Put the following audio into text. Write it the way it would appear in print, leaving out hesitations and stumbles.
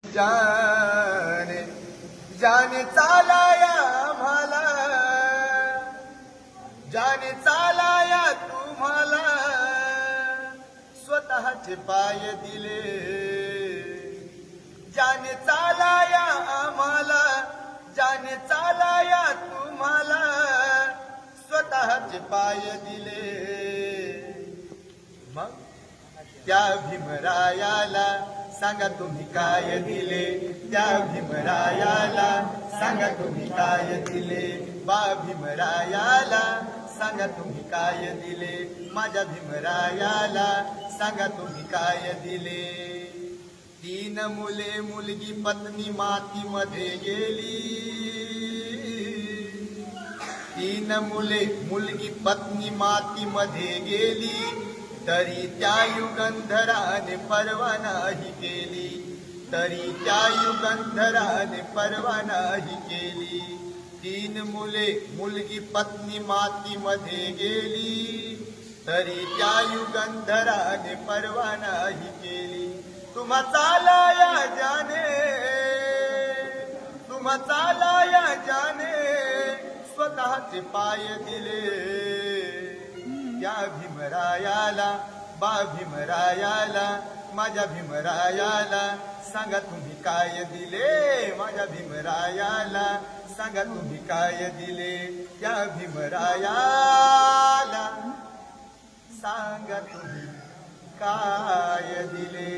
जाने जाने चालाया आम्हाला, जाने चालाया तुम्हाला, स्वतःचे पाय दिले. जाने चालाया आम्हाला, जाने चालाया तुम्हाला, स्वतःचे पाय दिले. मग त्या भीमरायाला सांगा तुम्ही काय दिले, त्या भीमरायाला सांगा तुम्ही काय दिले. बा भीमरायाला सांगा तुम्ही काय दिले, माझ्या भीमरायाला सांगा तुम्ही काय दिले. 3 मुले मुलगी पत्नी मातीमध्ये गेली, 3 मुले मुलगी पत्नी मातीमध्ये गेली, तरी त्या युगंधराने परवा नाही केली, तरी त्या युगंधराने परवा नाही केली. 3 मुले मुलगी पत्नी मातीमध्ये गेली, तरी त्या युगंधराने परवा नाही केली. तुम्हा चालाया जाने, तुम्हा चालाया जाने, स्वतःचे पाय दिले. त्या भीमरायाला, बा भीमरायाला, माझ्या भीमरायाला सांगा तुम्ही काय दिले, माझ्या भीमरायाला सांगा तुम्ही काय दिले. त्या भीमरायाला सांगा तुम्ही काय दिले.